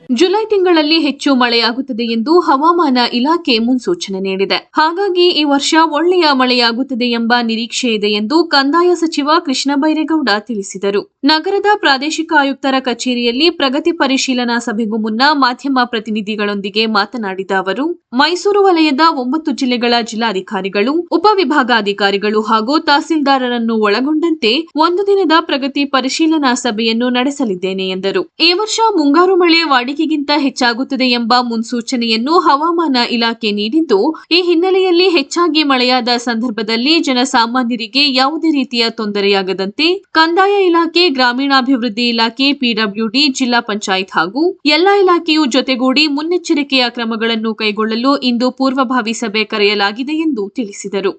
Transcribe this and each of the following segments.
July ತಿಂಗಳಲ್ಲಿ ಹೆಚ್ಚು ಮಳೆಯಾಗುತ್ತದೆ ಎಂದು ಹವಾಮಾನ ಇಲಾಖೆ ಮುನ್ಸೂಚನೆ ನೀಡಿದೆ. ಹಾಗಾಗಿ ಈ ವರ್ಷ ಒಳ್ಳೆಯ ಮಳೆಯಾಗುತ್ತದೆ ಎಂಬ ನಿರೀಕ್ಷೆ ಇದೆ ಎಂದು ಕಂದಾಯ ಸಚಿವ ಕೃಷ್ಣ ಬೈರೇಗೌಡ ತಿಳಿಸಿದರು. ನಗರದ ಪ್ರಾದೇಶಿಕ ಆಯುಕ್ತರ ಕಚೇರಿಯಲ್ಲಿ ಪ್ರಗತಿ ಪರಿಶೀಲನಾ ಸಭೆಗೂ ಮುನ್ನ ಮಾಧ್ಯಮ ಪ್ರತಿನಿಧಿಗಳೊಂದಿಗೆ ಮಾತನಾಡಿದ ಅವರು, ಮೈಸೂರು ವಲಯದ 9 ಜಿಲ್ಲೆಗಳ ಜಿಲ್ಲಾಧಿಕಾರಿಗಳು, ಉಪವಿಭಾಗಾಧಿಕಾರಿಗಳು ಹಾಗೂ ತಹಸೀಲ್ದಾರರನ್ನು ಒಳಗೊಂಡಂತೆ ಒಂದು ದಿನದ ಪ್ರಗತಿ ಪರಿಶೀಲನಾ ಸಭೆಯನ್ನು ನಡೆಸಲಿದ್ದೇನೆ ಎಂದರು. ಈ ವರ್ಷ ಮುಂಗಾರು ಮಳೆ ವಾಡಿಕೆಗಿಂತ ಹೆಚ್ಚಾಗುತ್ತದೆ ಎಂಬ ಮುನ್ಸೂಚನೆಯನ್ನು ಹವಾಮಾನ ಇಲಾಖೆ ನೀಡಿದ್ದು, ಈ ಹಿನ್ನೆಲೆಯಲ್ಲಿ ಹೆಚ್ಚಾಗಿ ಮಳೆಯಾದ ಸಂದರ್ಭದಲ್ಲಿ ಜನಸಾಮಾನ್ಯರಿಗೆ ಯಾವುದೇ ರೀತಿಯ ತೊಂದರೆಯಾಗದಂತೆ ಕಂದಾಯ ಇಲಾಖೆ, ಗ್ರಾಮೀಣಾಭಿವೃದ್ಧಿ ಇಲಾಖೆ, ಪಿಡಬ್ಲ್ಯೂಡಿ, ಜಿಲ್ಲಾ ಪಂಚಾಯತ್ ಹಾಗೂ ಎಲ್ಲಾ ಇಲಾಖೆಯು ಜೊತೆಗೂಡಿ ಮುನ್ನೆಚ್ಚರಿಕೆಯ ಕ್ರಮಗಳನ್ನು ಕೈಗೊಳ್ಳಲು ಇಂದು ಪೂರ್ವಭಾವಿ ಸಭೆ ಕರೆಯಲಾಗಿದೆ ಎಂದು ತಿಳಿಸಿದರು.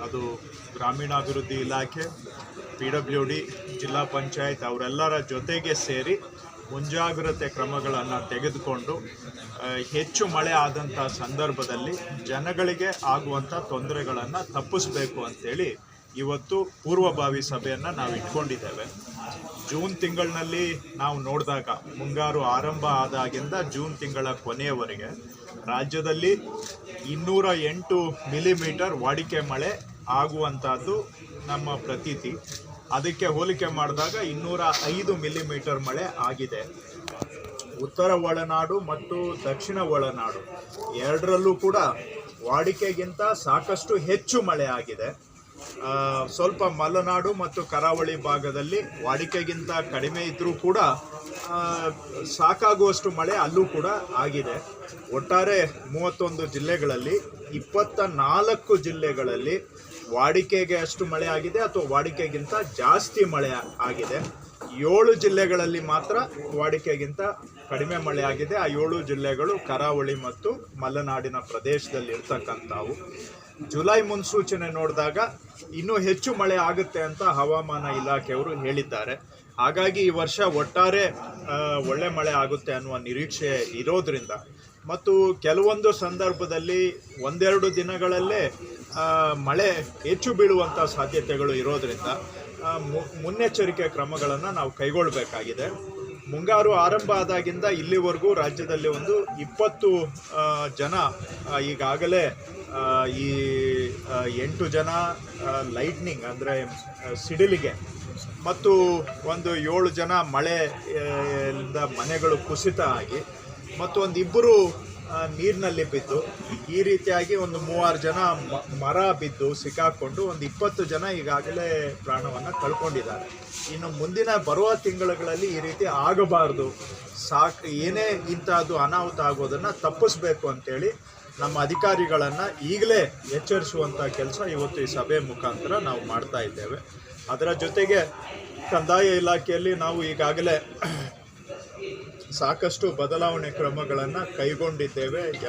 ಅದು ಗ್ರಾಮೀಣಾಭಿವೃದ್ಧಿ ಇಲಾಖೆ, ಪಿಡಬ್ಲ್ಯೂಡಿ, ಜಿಲ್ಲಾ ಪಂಚಾಯತ್ ಅವರೆಲ್ಲರ ಜೊತೆಗೆ ಸೇರಿ ಮುಂಜಾಗ್ರತೆ ಕ್ರಮಗಳನ್ನು ತೆಗೆದುಕೊಂಡು ಹೆಚ್ಚು ಮಳೆ ಆದಂಥ ಸಂದರ್ಭದಲ್ಲಿ ಜನಗಳಿಗೆ ಆಗುವಂಥ ತೊಂದರೆಗಳನ್ನು ತಪ್ಪಿಸಬೇಕು ಅಂತೇಳಿ ಇವತ್ತು ಪೂರ್ವಭಾವಿ ಸಭೆಯನ್ನು ನಾವು ಇಟ್ಕೊಂಡಿದ್ದೇವೆ. ಜೂನ್ ತಿಂಗಳಿನಲ್ಲಿ ನಾವು ನೋಡಿದಾಗ ಮುಂಗಾರು ಆರಂಭ ಆದಾಗಿಂದ ಜೂನ್ ತಿಂಗಳ ಕೊನೆಯವರೆಗೆ ರಾಜ್ಯದಲ್ಲಿ 208 ಮಿಲಿಮೀಟರ್ ವಾಡಿಕೆ ಮಳೆ ಆಗುವಂಥದ್ದು ನಮ್ಮ ಪ್ರತೀತಿ. ಅದಕ್ಕೆ ಹೋಲಿಕೆ ಮಾಡಿದಾಗ 205 ಮಿಲಿಮೀಟರ್ ಮಳೆ ಆಗಿದೆ. ಉತ್ತರ ಒಳನಾಡು ಮತ್ತು ದಕ್ಷಿಣ ಒಳನಾಡು ಎರಡರಲ್ಲೂ ಕೂಡ ವಾಡಿಕೆಗಿಂತ ಸಾಕಷ್ಟು ಹೆಚ್ಚು ಮಳೆ ಆಗಿದೆ. ಸ್ವಲ್ಪ ಮಲೆನಾಡು ಮತ್ತು ಕರಾವಳಿ ಭಾಗದಲ್ಲಿ ವಾಡಿಕೆಗಿಂತ ಕಡಿಮೆ ಇದ್ದರೂ ಕೂಡ ಸಾಕಾಗುವಷ್ಟು ಮಳೆ ಅಲ್ಲೂ ಕೂಡ ಆಗಿದೆ. ಒಟ್ಟಾರೆ 31 ಜಿಲ್ಲೆಗಳಲ್ಲಿ 24 ಜಿಲ್ಲೆಗಳಲ್ಲಿ ವಾಡಿಕೆಗೆ ಅಷ್ಟು ಮಳೆ ಆಗಿದೆ ಅಥವಾ ವಾಡಿಕೆಗಿಂತ ಜಾಸ್ತಿ ಮಳೆ ಆಗಿದೆ. 7 ಜಿಲ್ಲೆಗಳಲ್ಲಿ ಮಾತ್ರ ವಾಡಿಕೆಗಿಂತ ಕಡಿಮೆ ಮಳೆ ಆಗಿದೆ. ಆ 7 ಜಿಲ್ಲೆಗಳು ಕರಾವಳಿ ಮತ್ತು ಮಲೆನಾಡಿನ ಪ್ರದೇಶದಲ್ಲಿ ಇರ್ತಕ್ಕಂಥವು. ಜುಲೈ ಮುನ್ಸೂಚನೆ ನೋಡಿದಾಗ ಇನ್ನೂ ಹೆಚ್ಚು ಮಳೆ ಆಗುತ್ತೆ ಅಂತ ಹವಾಮಾನ ಇಲಾಖೆಯವರು ಹೇಳಿದ್ದಾರೆ. ಹಾಗಾಗಿ ಈ ವರ್ಷ ಒಟ್ಟಾರೆ ಒಳ್ಳೆ ಮಳೆ ಆಗುತ್ತೆ ಅನ್ನುವ ನಿರೀಕ್ಷೆ ಇರೋದ್ರಿಂದ ಮತ್ತು ಕೆಲವೊಂದು ಸಂದರ್ಭದಲ್ಲಿ 1-2 ದಿನಗಳಲ್ಲೇ ಮಳೆ ಹೆಚ್ಚು ಬೀಳುವಂಥ ಸಾಧ್ಯತೆಗಳು ಇರೋದರಿಂದ ಮುನ್ನೆಚ್ಚರಿಕೆ ಕ್ರಮಗಳನ್ನು ನಾವು ಕೈಗೊಳ್ಳಬೇಕಾಗಿದೆ. ಮುಂಗಾರು ಆರಂಭ ಆದಾಗಿಂದ ಇಲ್ಲಿವರೆಗೂ ರಾಜ್ಯದಲ್ಲಿ ಒಂದು 20 ಜನ ಈಗಾಗಲೇ ಈ 8 ಜನ ಲೈಟ್ನಿಂಗ್ ಅಂದರೆ ಸಿಡಿಲಿಗೆ ಮತ್ತು ಒಂದು 7 ಜನ ಮಳೆಯಿಂದ ಮನೆಗಳು ಕುಸಿತ ಆಗಿ ಮತ್ತು ಒಂದು 2 ನೀರಿನಲ್ಲಿ ಬಿದ್ದು, ಈ ರೀತಿಯಾಗಿ ಒಂದು 3-6 ಜನ ಮರ ಬಿದ್ದು ಸಿಕ್ಕಾಕೊಂಡು ಒಂದು 20 ಜನ ಈಗಾಗಲೇ ಪ್ರಾಣವನ್ನು ಕಳ್ಕೊಂಡಿದ್ದಾರೆ. ಇನ್ನು ಮುಂದಿನ ಬರುವ ತಿಂಗಳುಗಳಲ್ಲಿ ಈ ರೀತಿ ಆಗಬಾರ್ದು, ಏನೇ ಇಂಥದ್ದು ಅನಾಹುತ ಆಗೋದನ್ನು ತಪ್ಪಿಸ್ಬೇಕು ಅಂತೇಳಿ ನಮ್ಮ ಅಧಿಕಾರಿಗಳನ್ನು ಈಗಲೇ ಎಚ್ಚರಿಸುವಂಥ ಕೆಲಸ ಇವತ್ತು ಈ ಸಭೆ ಮುಖಾಂತರ ನಾವು ಮಾಡ್ತಾ ಇದ್ದೇವೆ. ಅದರ ಜೊತೆಗೆ ಕಂದಾಯ ಇಲಾಖೆಯಲ್ಲಿ ನಾವು ಈಗಾಗಲೇ ಸಾಕಷ್ಟು ಬದಲಾವಣೆ ಕ್ರಮಗಳನ್ನು ಕೈಗೊಂಡಿದ್ದೇವೆ.